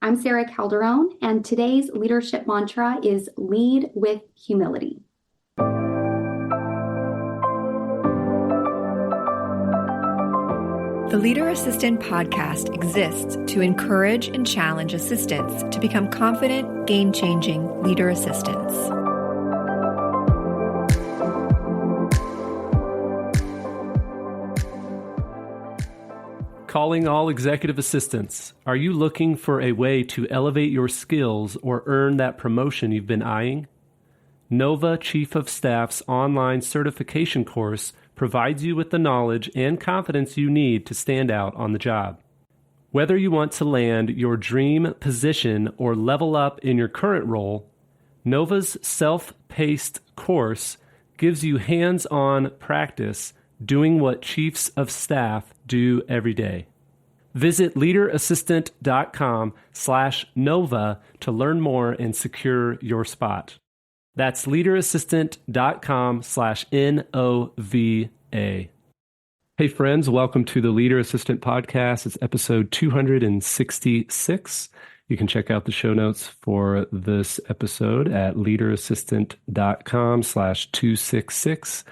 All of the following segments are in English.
I'm Sarah Calderon, and today's leadership mantra is lead with humility. The Leader Assistant podcast exists to encourage and challenge assistants to become confident, game-changing leader assistants. Calling all executive assistants. Are you looking for a way to elevate your skills or earn that promotion you've been eyeing? Nova Chief of Staff's online certification course provides you with the knowledge and confidence you need to stand out on the job. Whether you want to land your dream position or level up in your current role, Nova's self-paced course gives you hands-on practice doing what chiefs of staff do every day. Visit leaderassistant.com/Nova to learn more and secure your spot. That's leaderassistant.com/NOVA. Hey friends, welcome to the Leader Assistant Podcast. It's episode 266. You can check out the show notes for this episode at leaderassistant.com/266.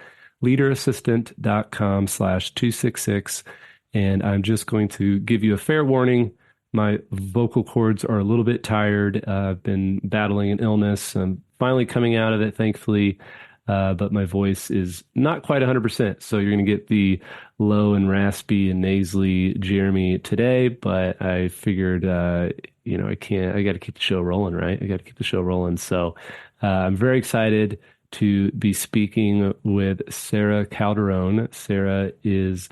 leaderassistant.com/266. And I'm just going to give you a fair warning. My vocal cords are a little bit tired. I've been battling an illness. I'm finally coming out of it, thankfully. But my voice is not quite 100%. So you're going to get the low and raspy and nasally Jeremy today. But I figured, I got to keep the show rolling, right? I got to keep the show rolling. So I'm very excited to be speaking with Sarah Calderon. Sarah is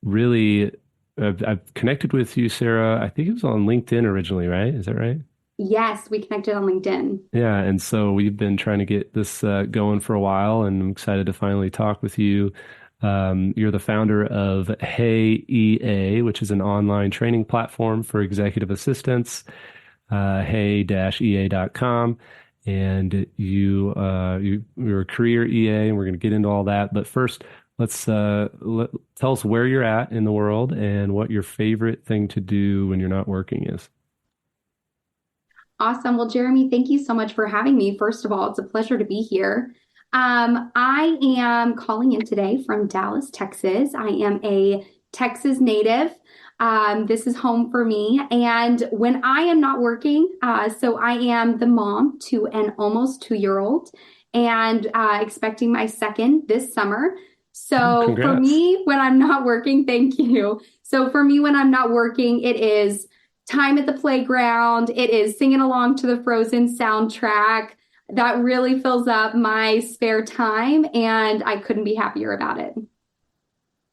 really, I've connected with you, Sarah. I think it was on LinkedIn originally, right? Is that right? Yes, we connected on LinkedIn. Yeah, and so we've been trying to get this going for a while, and I'm excited to finally talk with you. You're the founder of Hey EA, which is an online training platform for executive assistants, hey-ea.com. And you're a career EA, and we're going to get into all that. But first, let's tell us where you're at in the world and what your favorite thing to do when you're not working is. Awesome. Well, Jeremy, thank you so much for having me. First of all, it's a pleasure to be here. I am calling in today from Dallas, Texas. I am a Texas native. This is home for me. And when I am not working, so I am the mom to an almost 2-year-old and expecting my second this summer. So Congrats. For me, when I'm not working, thank you. So for me, when I'm not working, it is time at the playground. It is singing along to the Frozen soundtrack. That really fills up my spare time, and I couldn't be happier about it.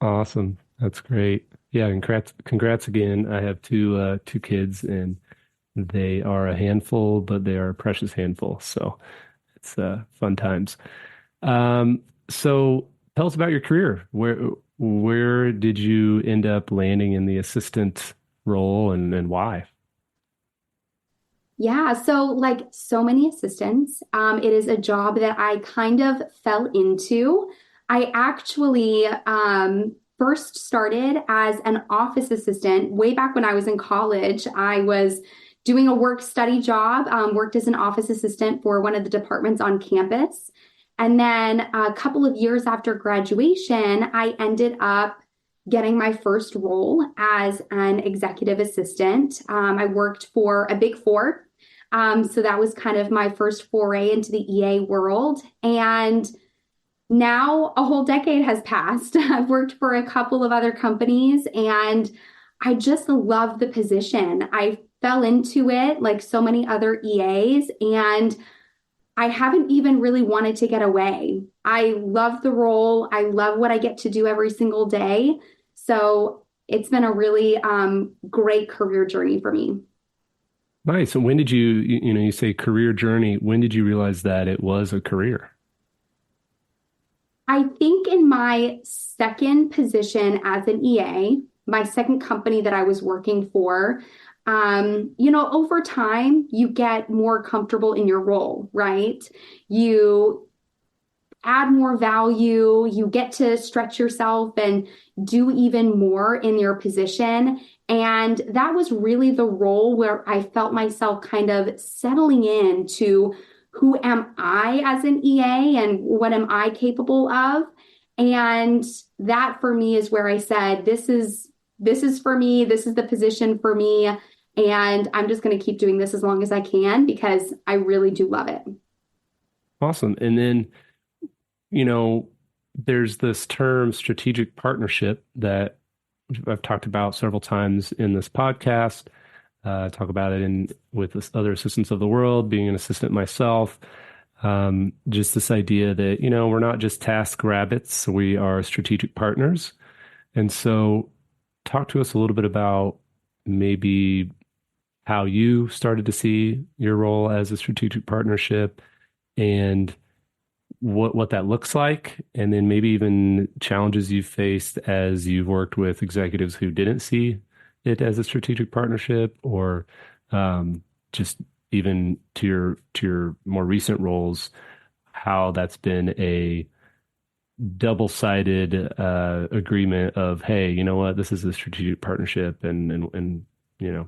Awesome. That's great. Yeah, congrats again. I have two kids, and they are a handful, but they are a precious handful. So it's fun times. So tell us about your career. Where did you end up landing in the assistant role, and why? Yeah, so like so many assistants, it is a job that I kind of fell into. I actually first started as an office assistant way back when I was in college. I was doing a work study job, worked as an office assistant for one of the departments on campus. And then a couple of years after graduation, I ended up getting my first role as an executive assistant. I worked for a Big Four. So that was kind of my first foray into the EA world. And now a whole decade has passed. I've worked for a couple of other companies, and I just love the position. I fell into it like so many other EAs, and I haven't even really wanted to get away. I love the role. I love what I get to do every single day. So it's been a really great career journey for me. Nice. And when did you say career journey, when did you realize that it was a career? I think in my second position as an EA, my second company that I was working for, over time, you get more comfortable in your role, right? You add more value, you get to stretch yourself, and do even more in your position. And that was really the role where I felt myself kind of settling into who am I as an EA and what am I capable of? And that for me is where I said, this is for me, this is the position for me. And I'm just going to keep doing this as long as I can because I really do love it. Awesome. And then, there's this term strategic partnership that I've talked about several times in this podcast. Talk about it with this other assistants of the world, being an assistant myself. Just this idea that, we're not just task rabbits, we are strategic partners. And so talk to us a little bit about maybe how you started to see your role as a strategic partnership and what that looks like, and then maybe even challenges you've faced as you've worked with executives who didn't see it as a strategic partnership, or just even to your more recent roles, how that's been a double-sided agreement of, hey, you know what, this is a strategic partnership, and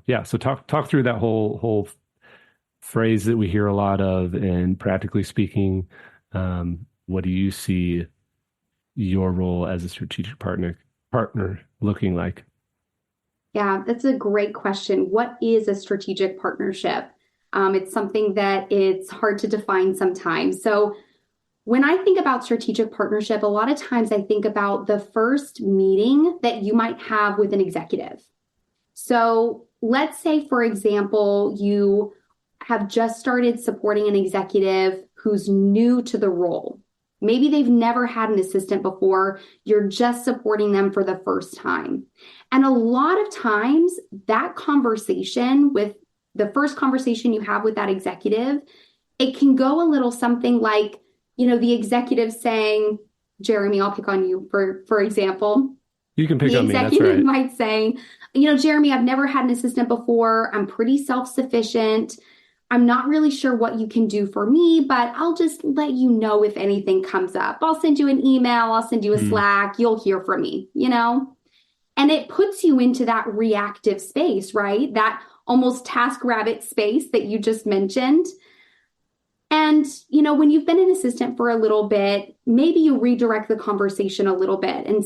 yeah. So talk through that whole phrase that we hear a lot of, and practically speaking, what do you see your role as a strategic partner looking like? Yeah, that's a great question. What is a strategic partnership? It's something that it's hard to define sometimes. So when I think about strategic partnership, a lot of times I think about the first meeting that you might have with an executive. So let's say, for example, you have just started supporting an executive who's new to the role. Maybe they've never had an assistant before. You're just supporting them for the first time. And a lot of times that conversation with the first conversation you have with that executive, it can go a little something like, the executive saying, Jeremy, I'll pick on you for example. You can pick on me, that's right. The executive might say, Jeremy, I've never had an assistant before. I'm pretty self-sufficient. I'm not really sure what you can do for me, but I'll just let you know if anything comes up. I'll send you an email. I'll send you a Slack. You'll hear from me, And it puts you into that reactive space, right? That almost TaskRabbit space that you just mentioned. And, when you've been an assistant for a little bit, maybe you redirect the conversation a little bit and,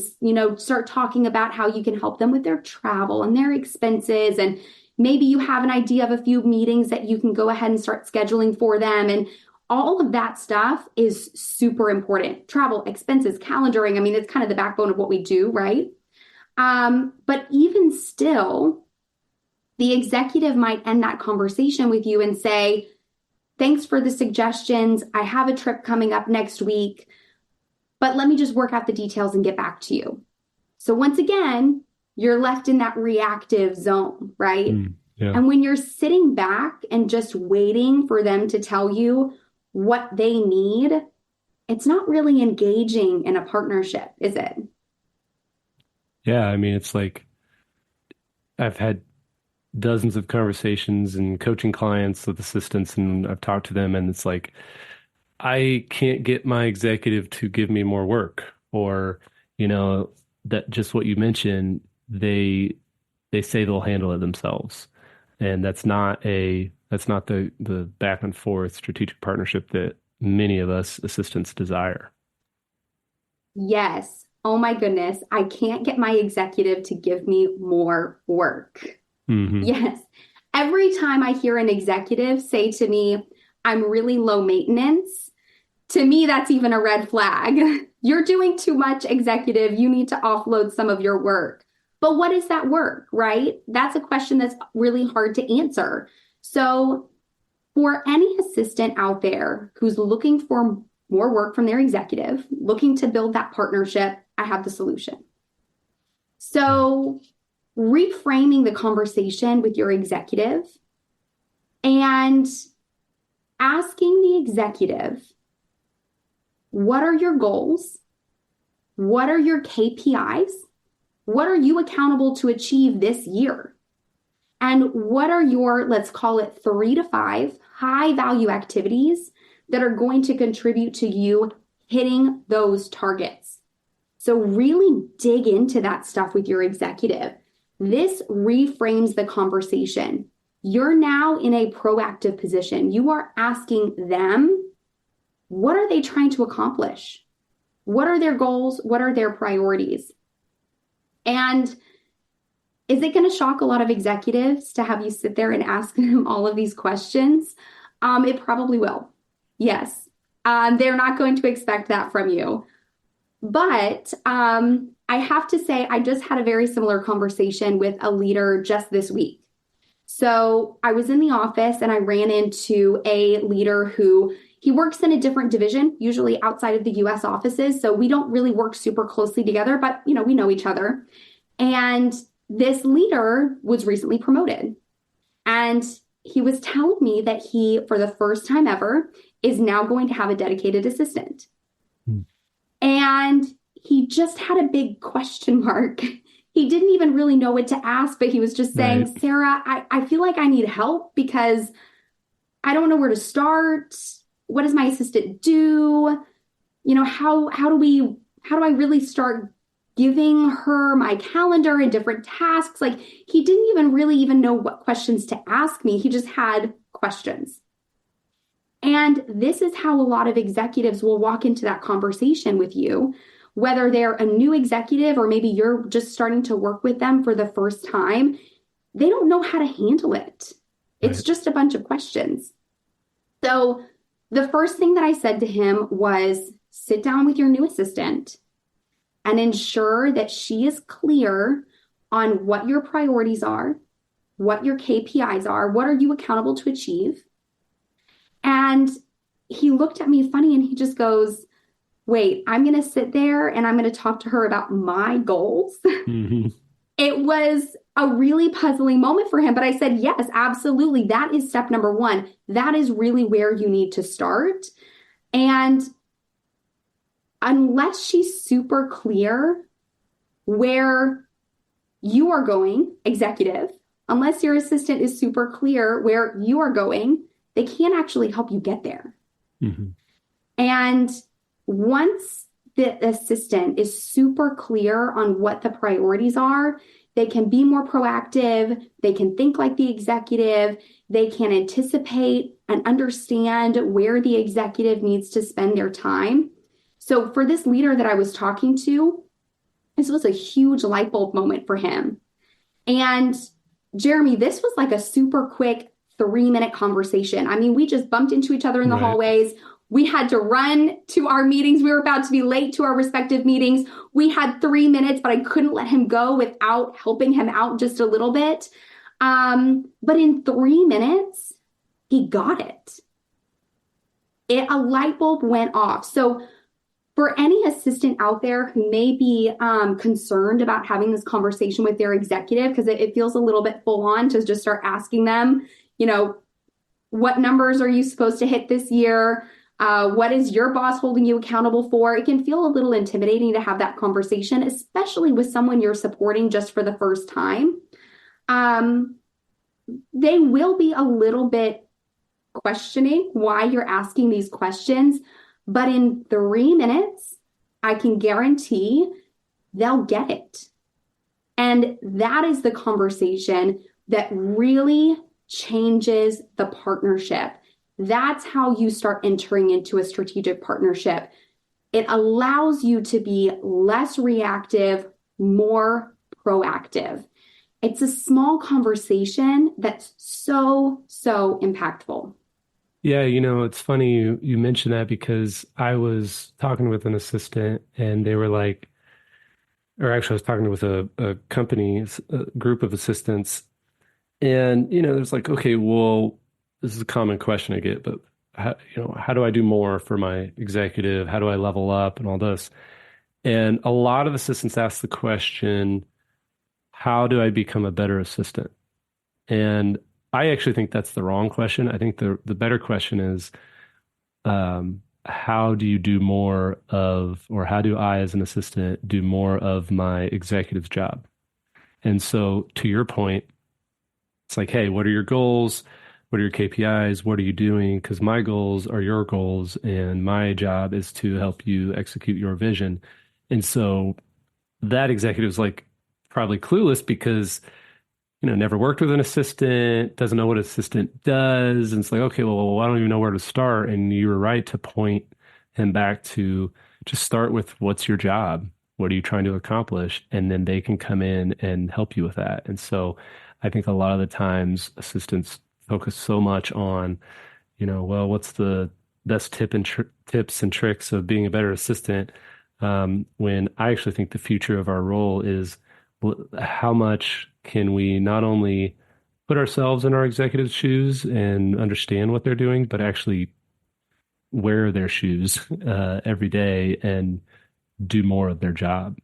start talking about how you can help them with their travel and their expenses. And maybe you have an idea of a few meetings that you can go ahead and start scheduling for them. And all of that stuff is super important. Travel, expenses, calendaring. I mean, it's kind of the backbone of what we do, right? But even still, the executive might end that conversation with you and say, thanks for the suggestions. I have a trip coming up next week, but let me just work out the details and get back to you. So once again, you're left in that reactive zone, right? Yeah. And when you're sitting back and just waiting for them to tell you what they need, it's not really engaging in a partnership, is it? Yeah, I mean, it's like I've had dozens of conversations and coaching clients with assistants, and I've talked to them, and it's like, I can't get my executive to give me more work, or, that just what you mentioned, they say they'll handle it themselves. And that's not the back and forth strategic partnership that many of us assistants desire. Yes. Oh my goodness. I can't get my executive to give me more work. Mm-hmm. Yes. Every time I hear an executive say to me, I'm really low maintenance, to me, that's even a red flag. You're doing too much, executive. You need to offload some of your work. But what is that work, right? That's a question that's really hard to answer. So for any assistant out there who's looking for more work from their executive, looking to build that partnership, I have the solution. So reframing the conversation with your executive and asking the executive, what are your goals? What are your KPIs? What are you accountable to achieve this year? And what are your, let's call it 3 to 5 high value activities that are going to contribute to you hitting those targets? So really dig into that stuff with your executive. This reframes the conversation. You're now in a proactive position. You are asking them, what are they trying to accomplish? What are their goals? What are their priorities? And is it going to shock a lot of executives to have you sit there and ask them all of these questions? It probably will. Yes. They're not going to expect that from you. But I have to say, I just had a very similar conversation with a leader just this week. So I was in the office and I ran into a leader who he works in a different division, usually outside of the US offices. So we don't really work super closely together, but we know each other. And this leader was recently promoted. And he was telling me that he, for the first time ever, is now going to have a dedicated assistant. And he just had a big question mark. He didn't even really know what to ask, but he was just saying, right. Sarah, I feel like I need help because I don't know where to start. What does my assistant do? How do I really start giving her my calendar and different tasks? Like, he didn't even know what questions to ask me. He just had questions. And this is how a lot of executives will walk into that conversation with you, whether they're a new executive or maybe you're just starting to work with them for the first time. They don't know how to handle it. It's right. Just a bunch of questions. So the first thing that I said to him was, sit down with your new assistant and ensure that she is clear on what your priorities are, what your KPIs are, what are you accountable to achieve. And he looked at me funny and he just goes, wait, I'm going to sit there and I'm going to talk to her about my goals. Mm-hmm. It was a really puzzling moment for him, but I said, yes, absolutely. That is step number one. That is really where you need to start. And unless she's super clear where you are going, executive, unless your assistant is super clear where you are going, they can't actually help you get there. Mm-hmm. And once the assistant is super clear on what the priorities are, they can be more proactive. They can think like the executive. They can anticipate and understand where the executive needs to spend their time. So for this leader that I was talking to, this was a huge light bulb moment for him. And Jeremy, this was like a super quick 3-minute conversation. I mean, we just bumped into each other in the right. hallways. We had to run to our meetings. We were about to be late to our respective meetings. We had 3 minutes, but I couldn't let him go without helping him out just a little bit. But in 3 minutes, he got it. A light bulb went off. So for any assistant out there who may be concerned about having this conversation with their executive, because it feels a little bit full on to just start asking them, what numbers are you supposed to hit this year? What is your boss holding you accountable for? It can feel a little intimidating to have that conversation, especially with someone you're supporting just for the first time. They will be a little bit questioning why you're asking these questions, but in 3 minutes, I can guarantee they'll get it. And that is the conversation that really changes the partnership. That's how you start entering into a strategic partnership. It allows you to be less reactive, more proactive. It's a small conversation that's so impactful. Yeah, it's funny you mentioned that because I was talking with an assistant and they were like, or actually I was talking with a company's group of assistants. And, there's like, okay, well, this is a common question I get, but how do I do more for my executive? How do I level up and all this? And a lot of assistants ask the question, how do I become a better assistant? And I actually think that's the wrong question. I think the better question is, how do you do more of, or how do I as an assistant do more of my executive's job? And so to your point, it's like, hey, what are your goals? What are your KPIs? What are you doing? Because my goals are your goals, and my job is to help you execute your vision. And so that executive's like probably clueless because, never worked with an assistant, doesn't know what an assistant does. And it's like, okay, well, I don't even know where to start. And you were right to point him back to just start with what's your job? What are you trying to accomplish? And then they can come in and help you with that. And so I think a lot of the times assistants focus so much on, well, what's the best tips and tricks of being a better assistant? When I actually think the future of our role is how much can we not only put ourselves in our executive's shoes and understand what they're doing, but actually wear their shoes every day and do more of their job.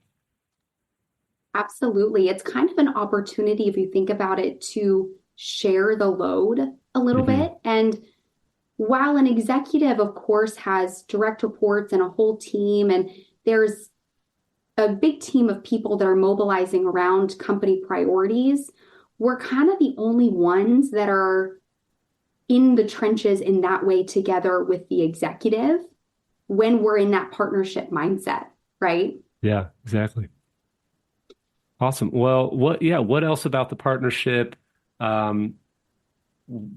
Absolutely. It's kind of an opportunity, if you think about it, to share the load a little Hmm. bit. And while an executive, of course, has direct reports and a whole team, and there's a big team of people that are mobilizing around company priorities, we're kind of the only ones that are in the trenches in that way together with the executive when we're in that partnership mindset, right? Yeah, exactly. Awesome. Well, what else about the partnership? Um,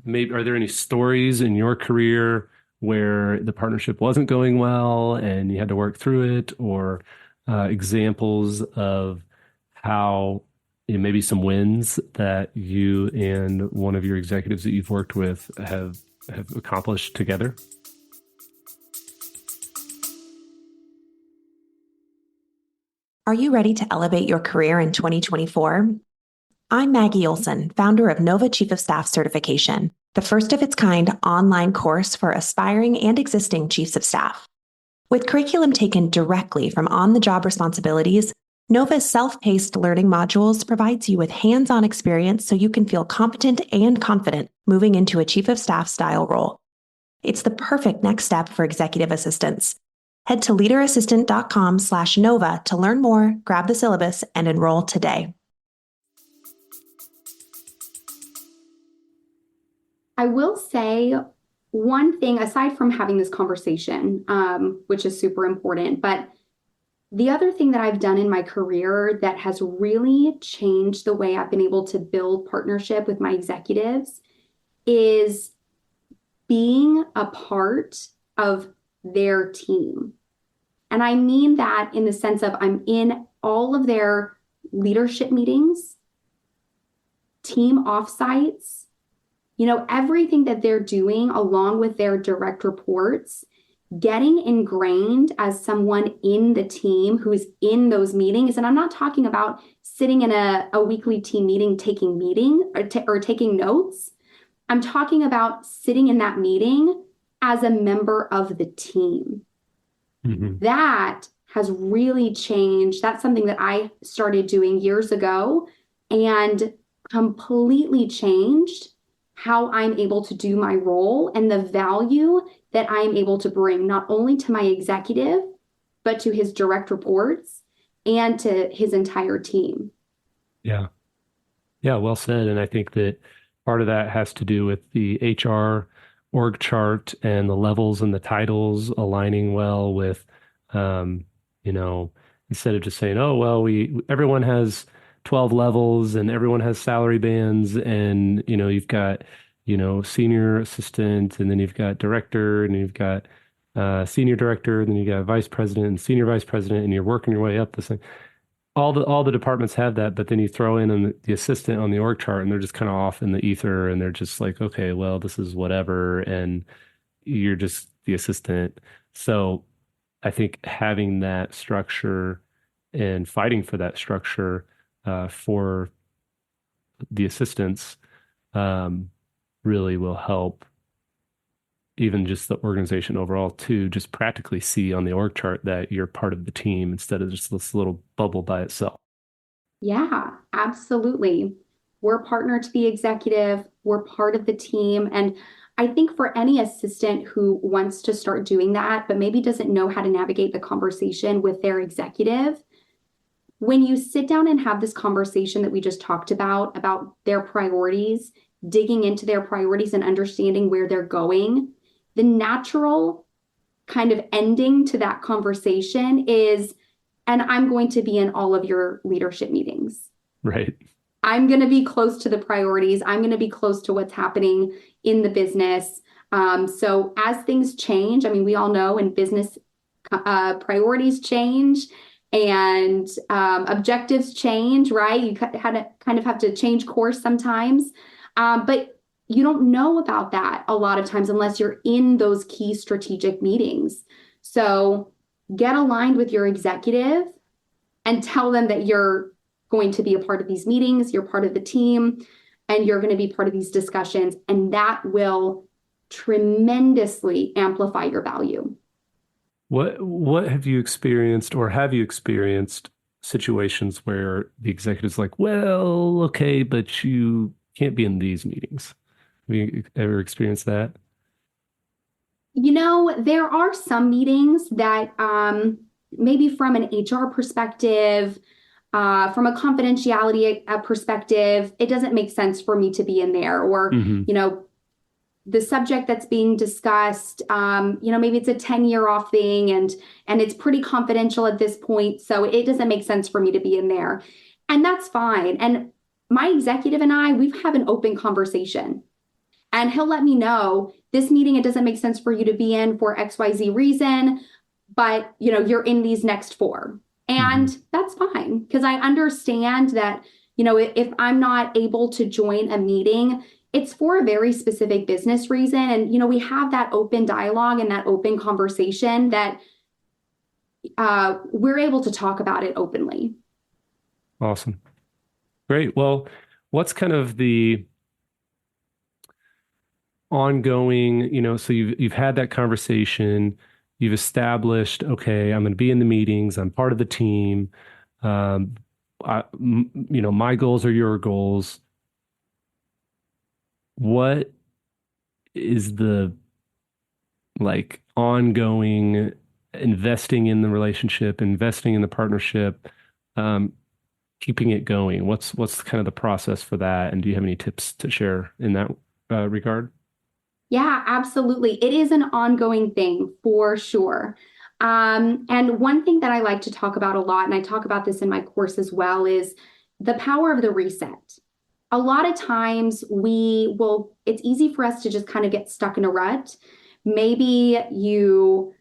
Maybe are there any stories in your career where the partnership wasn't going well and you had to work through it, or examples of how maybe some wins that you and one of your executives that you've worked with have accomplished together? Are you ready to elevate your career in 2024? I'm Maggie Olson, founder of Nova Chief of Staff Certification, the first of its kind online course for aspiring and existing chiefs of staff. With curriculum taken directly from on-the-job responsibilities, Nova's self-paced learning modules provides you with hands-on experience so you can feel competent and confident moving into a chief of staff style role. It's the perfect next step for executive assistants. Head to leaderassistant.com/Nova to learn more, grab the syllabus, and enroll today. I will say one thing, aside from having this conversation, which is super important, but the other thing that I've done in my career that has really changed the way I've been able to build partnership with my executives is being a part of their team. And I mean that in the sense of I'm in all of their leadership meetings, team offsites, everything that they're doing along with their direct reports, getting ingrained as someone in the team who's in those meetings. And I'm not talking about sitting in a weekly team meeting, or taking notes. I'm talking about sitting in that meeting as a member of the team. Hmm. That has really changed. That's something that I started doing years ago and completely changed how I'm able to do my role and the value that I'm able to bring not only to my executive, but to his direct reports and to his entire team. Yeah. Yeah, well said. And I think that part of that has to do with the HR org chart and the levels and the titles aligning well with, um, you know, instead of just saying, oh, well, everyone has 12 levels and everyone has salary bands, and, you've got, senior assistant, and then you've got director, and you've got senior director, and then you got vice president and senior vice president, and you're working your way up this thing. All the departments have that, but then you throw in the assistant on the org chart, and they're just kind of off in the ether, and they're just like, okay, well, this is whatever, and you're just the assistant. So I think having that structure and fighting for that structure for the assistants um, really will help even just the organization overall to just practically see on the org chart that you're part of the team instead of just this little bubble by itself. Yeah, absolutely. We're partner to the executive, we're part of the team. And I think for any assistant who wants to start doing that, but maybe doesn't know how to navigate the conversation with their executive, when you sit down and have this conversation that we just talked about their priorities, digging into their priorities and understanding where they're going, the natural kind of ending to that conversation is and I'm going to be in all of your leadership meetings. Right. I'm going to be close to the priorities. I'm going to be close to what's happening in the business. So as things change, I mean, we all know in business, priorities change and objectives change, right? You kind of have to change course sometimes. But you don't know about that a lot of times unless you're in those key strategic meetings. So get aligned with your executive and tell them that you're going to be a part of these meetings, you're part of the team, and you're going to be part of these discussions. And that will tremendously amplify your value. What have you experienced, or have you experienced situations where the executive's like, well, okay, but you can't be in these meetings? Have you ever experienced that? There are some meetings that maybe from an HR perspective, from a confidentiality perspective, it doesn't make sense for me to be in there. Or, Hmm. the subject that's being discussed, maybe it's a 10-year off thing and it's pretty confidential at this point. So it doesn't make sense for me to be in there. And that's fine. And my executive and I, we've had an open conversation. And he'll let me know this meeting, it doesn't make sense for you to be in for XYZ reason, but you're in these next four. Hmm. And that's fine because I understand that, if I'm not able to join a meeting, it's for a very specific business reason. And, we have that open dialogue and that open conversation that we're able to talk about it openly. Awesome. Great. Well, what's kind of the ongoing, so you've had that conversation, you've established, okay, I'm going to be in the meetings, I'm part of the team. My goals are your goals. What is the like ongoing investing in the relationship, investing in the partnership, um, keeping it going? What's kind of the process for that? And do you have any tips to share in that regard? Yeah, absolutely. It is an ongoing thing for sure. And one thing that I like to talk about a lot, and I talk about this in my course as well, is the power of the reset. A lot of times it's easy for us to just kind of get stuck in a rut. Maybe you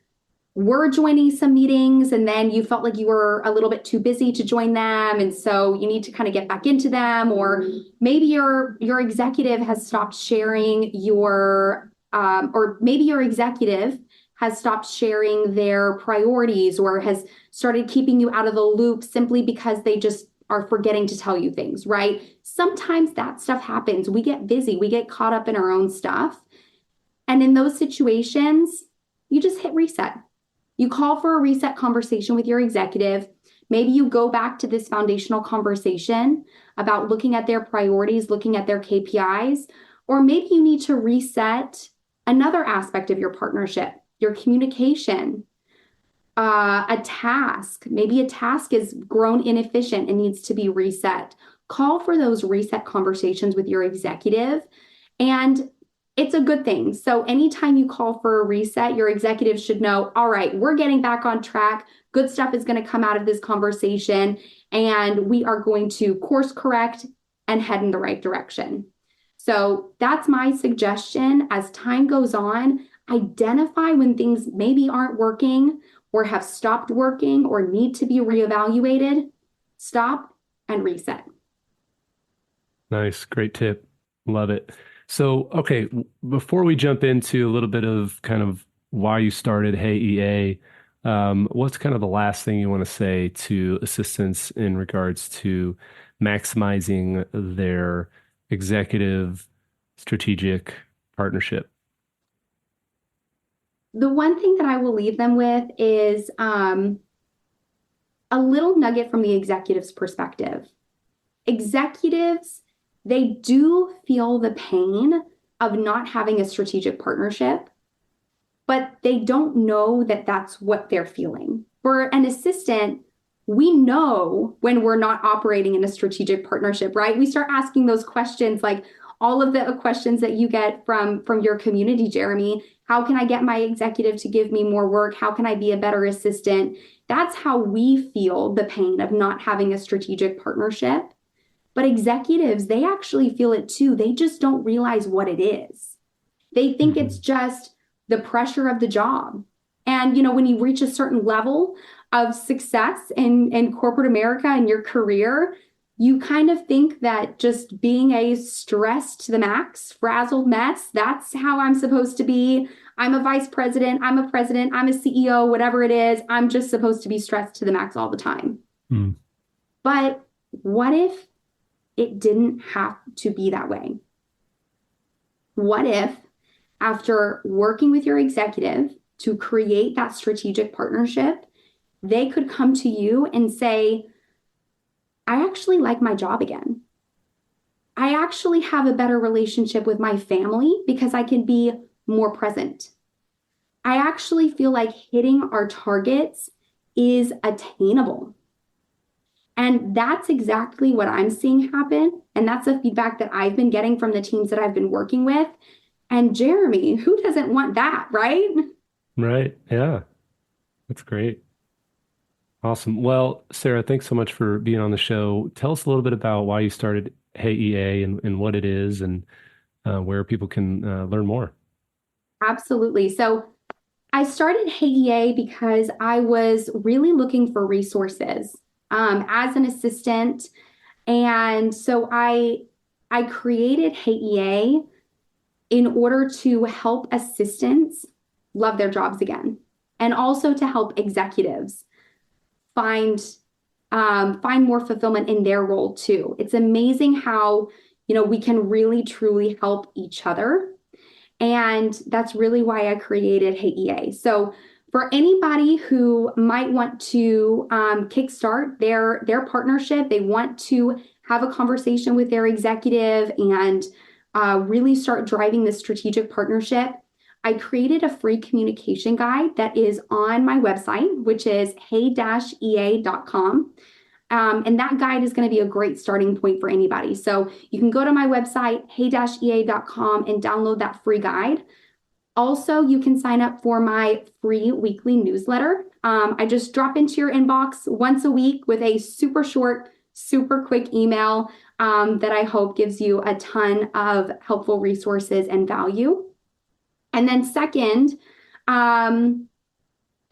were joining some meetings and then you felt like you were a little bit too busy to join them. And so you need to kind of get back into them. Or maybe your executive has stopped sharing or maybe your executive has stopped sharing their priorities or has started keeping you out of the loop simply because they just are forgetting to tell you things, right? Sometimes that stuff happens. We get busy, we get caught up in our own stuff. And in those situations, you just hit reset. You call for a reset conversation with your executive. Maybe you go back to this foundational conversation about looking at their priorities, looking at their KPIs, or maybe you need to reset another aspect of your partnership, your communication, a task. Maybe a task is grown inefficient and needs to be reset. Call for those reset conversations with your executive, and it's a good thing. So anytime you call for a reset, your executive should know, all right, we're getting back on track. Good stuff is going to come out of this conversation, and we are going to course correct and head in the right direction. So that's my suggestion. As time goes on, identify when things maybe aren't working or have stopped working or need to be reevaluated. Stop and reset. Nice, great tip. Love it. So, okay, before we jump into a little bit of kind of why you started Hey EA, what's kind of the last thing you want to say to assistants in regards to maximizing their executive strategic partnership? The one thing that I will leave them with is a little nugget from the executive's perspective. Executives, they do feel the pain of not having a strategic partnership, but they don't know that that's what they're feeling. For an assistant, we know when we're not operating in a strategic partnership, right? We start asking those questions like, all of the questions that you get from your community, Jeremy. How can I get my executive to give me more work? How can I be a better assistant? That's how we feel the pain of not having a strategic partnership. But executives, they actually feel it too. They just don't realize what it is. They think it's just the pressure of the job. And, when you reach a certain level of success in corporate America and your career, you kind of think that just being a stressed to the max, frazzled mess, that's how I'm supposed to be. I'm a vice president, I'm a president, I'm a CEO, whatever it is. I'm just supposed to be stressed to the max all the time. But what if it didn't have to be that way? What if, after working with your executive to create that strategic partnership, they could come to you and say, I actually like my job again. I actually have a better relationship with my family because I can be more present. I actually feel like hitting our targets is attainable. And that's exactly what I'm seeing happen. And that's the feedback that I've been getting from the teams that I've been working with. And Jeremy, who doesn't want that, right? Right. Yeah. That's great. Awesome. Well, Sarah, thanks so much for being on the show. Tell us a little bit about why you started Hey EA and what it is and where people can learn more. Absolutely. So I started Hey EA because I was really looking for resources as an assistant. And so I created Hey EA in order to help assistants love their jobs again, and also to help executives find more fulfillment in their role too. It's amazing how, we can really truly help each other. And that's really why I created Hey EA. So for anybody who might want to kickstart their partnership, they want to have a conversation with their executive and really start driving this strategic partnership, I created a free communication guide that is on my website, which is hey-ea.com. And that guide is going to be a great starting point for anybody. So you can go to my website, hey-ea.com, and download that free guide. Also, you can sign up for my free weekly newsletter. I just drop into your inbox once a week with a super short, super quick email that I hope gives you a ton of helpful resources and value. And then second, I'm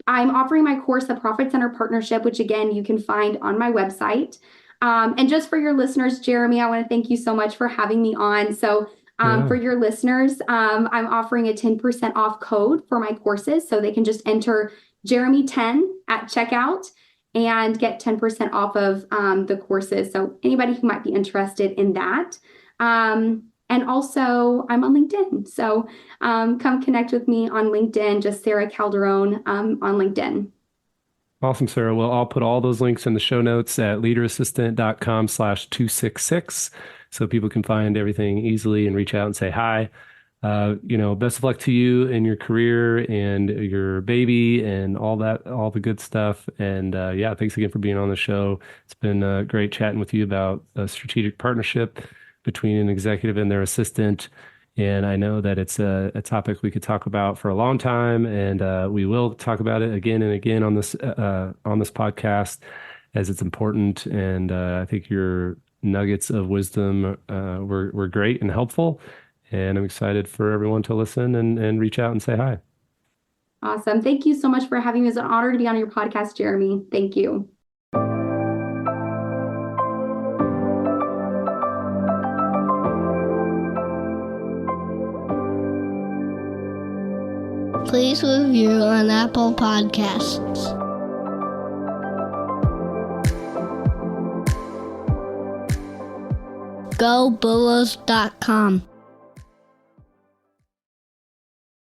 offering my course, The Profit Center Partnership, which again, you can find on my website. And just for your listeners, Jeremy, I want to thank you so much for having me on. So for your listeners, I'm offering a 10% off code for my courses. So they can just enter Jeremy10 at checkout and get 10% off of the courses. So anybody who might be interested in that. And also, I'm on LinkedIn. So come connect with me on LinkedIn, just Sarah Calderon on LinkedIn. Awesome, Sarah. Well, I'll put all those links in the show notes at leaderassistant.com/266 so people can find everything easily and reach out and say hi. Best of luck to you in your career and your baby and all the good stuff. And thanks again for being on the show. It's been great chatting with you about a strategic partnership between an executive and their assistant. And I know that it's a topic we could talk about for a long time, and we will talk about it again and again on this podcast, as it's important. And I think your nuggets of wisdom were great and helpful. And I'm excited for everyone to listen and reach out and say hi. Awesome. Thank you so much for having me. It's an honor to be on your podcast, Jeremy. Thank you. Please review on Apple Podcasts. GoBulls.com